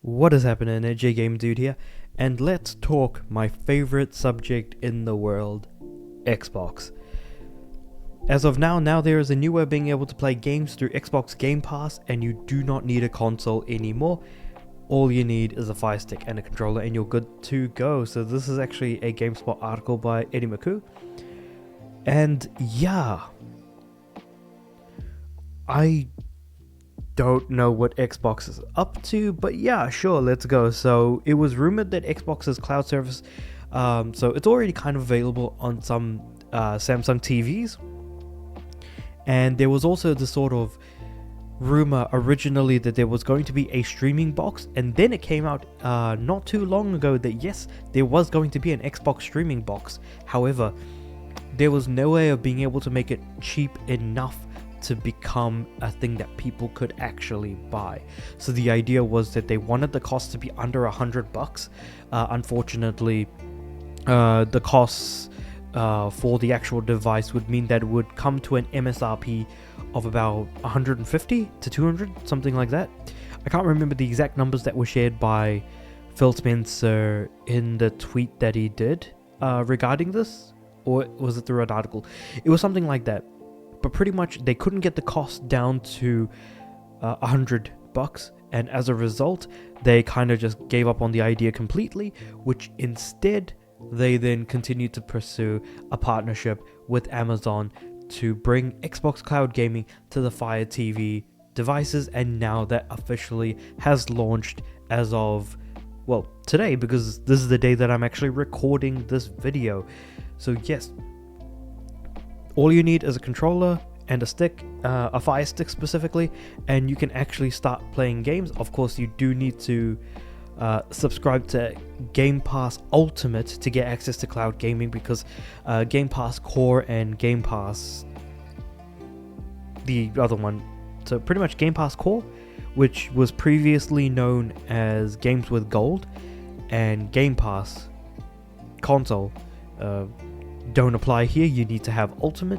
What is happening? AJ Game Dude here, and let's talk my favorite subject in the world, Xbox. As of now there is a new way of being able to play games through Xbox Game Pass, and you do not need a console anymore. All you need is a Fire Stick and a controller, and you're good to go. So this is actually a GameSpot article by Eddie McCoo, and yeah, I don't know what Xbox is up to, but yeah, sure, let's go. So it was rumored that Xbox's cloud service, so it's already kind of available on some Samsung TVs, and there was also the sort of rumor originally that there was going to be a streaming box, and then it came out not too long ago that yes, there was going to be an Xbox streaming box. However, there was no way of being able to make it cheap enough to become a thing that people could actually buy. So the idea was that they wanted the cost to be under $100. Unfortunately, the costs for the actual device would mean that it would come to an MSRP of about 150 to 200, something like that. I can't remember the exact numbers that were shared by Phil Spencer in the tweet that he did regarding this, or was it through an article? It was something like that. But pretty much they couldn't get the cost down to $100, and as a result they kind of just gave up on the idea completely, which instead they then continued to pursue a partnership with Amazon to bring Xbox Cloud Gaming to the Fire TV devices, and now that officially has launched as of, well, today, because this is the day that I'm actually recording this video. So yes, all you need is a controller and a stick, a Fire Stick specifically, and you can actually start playing games. Of course, you do need to subscribe to Game Pass Ultimate to get access to cloud gaming, because Game Pass Core and Game Pass, the other one, so pretty much Game Pass Core, which was previously known as Games with Gold, and Game Pass Console, don't apply here. You need to have Ultimate,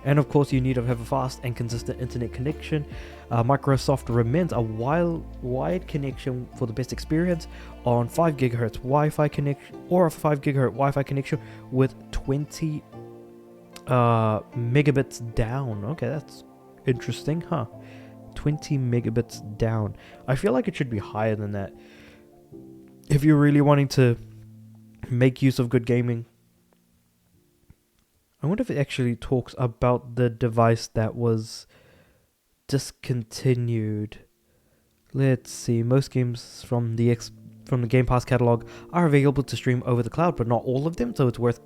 and of course you need to have a fast and consistent internet connection. Microsoft recommends a wired connection for the best experience on 5 GHz Wi-Fi connection, or a 5 GHz Wi-Fi connection with 20 megabits down. Okay, that's interesting, huh? 20 megabits down. I feel like it should be higher than that if you're really wanting to make use of good gaming. I wonder if it actually talks about the device that was discontinued. Let's see. Most games from the Game Pass catalog are available to stream over the cloud, but not all of them, so it's worth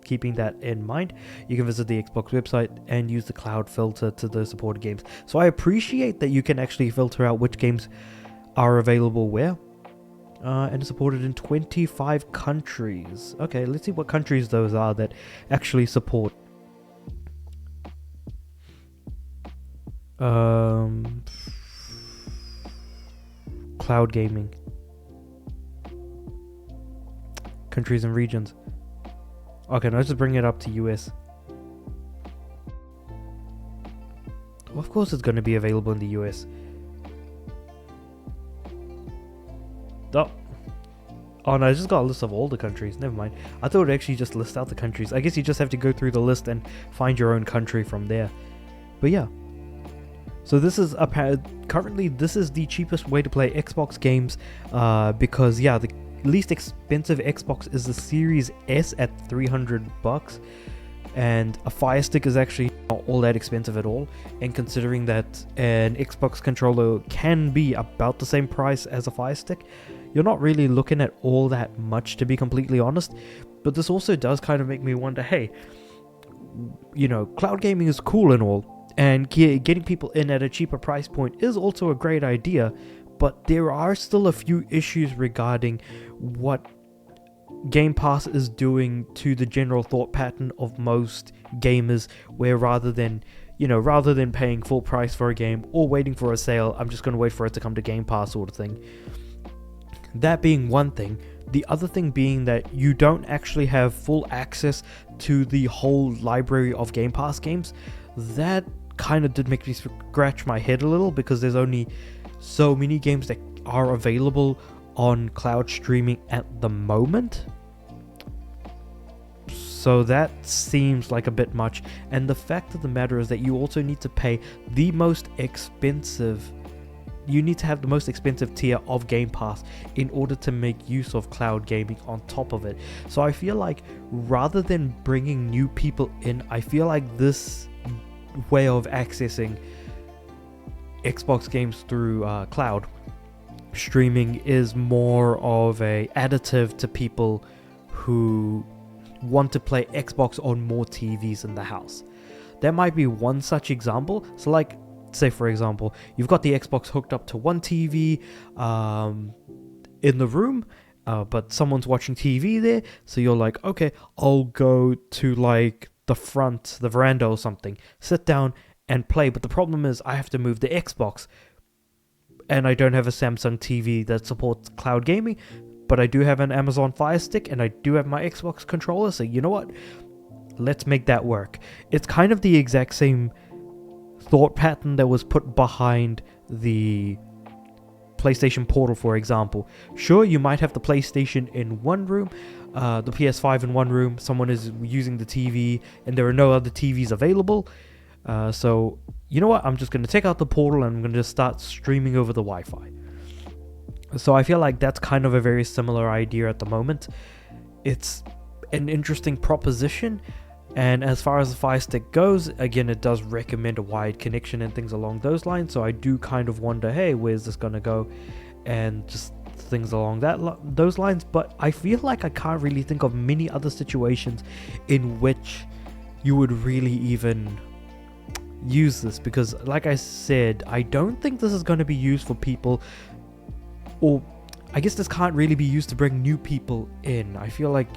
keeping that in mind. You can visit the Xbox website and use the cloud filter to the supported games. So I appreciate that you can actually filter out which games are available where. And supported in 25 countries. Okay, let's see what countries those are that actually support cloud gaming. Countries and regions. Okay, now let's just bring it up to US. Well, of course it's going to be available in the US. Oh no, I just got a list of all the countries. Never mind. I thought it would actually just list out the countries. I guess you just have to go through the list and find your own country from there. But yeah. So this is currently this is the cheapest way to play Xbox games, because yeah, the least expensive Xbox is the Series S at $300, and a Fire Stick is actually not all that expensive at all. And considering that an Xbox controller can be about the same price as a Fire Stick, you're not really looking at all that much, to be completely honest. But this also does kind of make me wonder, hey, you know, cloud gaming is cool and all, and getting people in at a cheaper price point is also a great idea, but there are still a few issues regarding what Game Pass is doing to the general thought pattern of most gamers, where rather than paying full price for a game or waiting for a sale, I'm just going to wait for it to come to Game Pass sort of thing. That being one thing. The other thing being that you don't actually have full access to the whole library of Game Pass games. That kind of did make me scratch my head a little, because there's only so many games that are available on cloud streaming at the moment. So that seems like a bit much. And the fact of the matter is that you also need to pay the most expensive, you need to have the most expensive tier of Game Pass in order to make use of cloud gaming on top of it. So I feel like rather than bringing new people in, I feel like this way of accessing Xbox games through cloud streaming is more of a additive to people who want to play Xbox on more TVs in the house. There might be one such example. So like, say for example, you've got the Xbox hooked up to one TV in the room, but someone's watching TV there, so you're like, okay, I'll go to like the veranda or something, sit down and play. But the problem is I have to move the Xbox, and I don't have a Samsung TV that supports cloud gaming, but I do have an Amazon Fire Stick and I do have my Xbox controller, so you know what? Let's make that work. It's kind of the exact same thought pattern that was put behind the PlayStation Portal, for example. Sure, you might have the PlayStation in one room, the PS5 in one room, someone is using the TV, and there are no other TVs available. So, you know what? I'm just going to take out the Portal and I'm going to just start streaming over the Wi-Fi. So I feel like that's kind of a very similar idea at the moment. It's an interesting proposition. And as far as the Fire Stick goes, again, it does recommend a wired connection and things along those lines. So I do kind of wonder, hey, where's this going to go? And just things along those lines. But I feel like I can't really think of many other situations in which you would really even use this. Because like I said, I don't think this is going to be used for people, or I guess this can't really be used to bring new people in. I feel like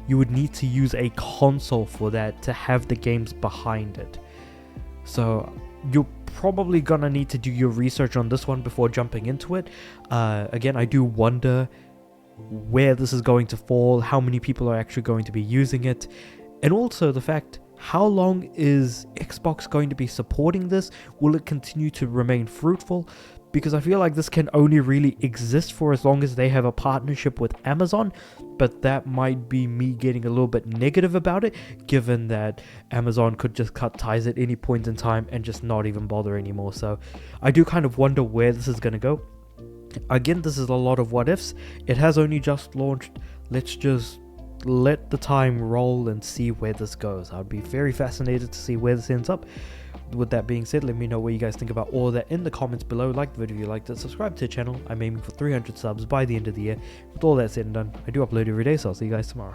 you would need to use a console for that to have the games behind it. So you're probably gonna need to do your research on this one before jumping into it. Again, I do wonder where this is going to fall, how many people are actually going to be using it, and also the fact, how long is Xbox going to be supporting this? Will it continue to remain fruitful? Because I feel like this can only really exist for as long as they have a partnership with Amazon, but that might be me getting a little bit negative about it, given that Amazon could just cut ties at any point in time and just not even bother anymore. So I do kind of wonder where this is going to go. Again, this is a lot of what ifs. It has only just launched. Let's just let the time roll and see where this goes. I'd be very fascinated to see where this ends up. With that being said, let me know what you guys think about all of that in the comments below. Like the video if you liked it, subscribe to the channel. I'm aiming for 300 subs by the end of the year. With all that said and done, I do upload every day, so I'll see you guys tomorrow.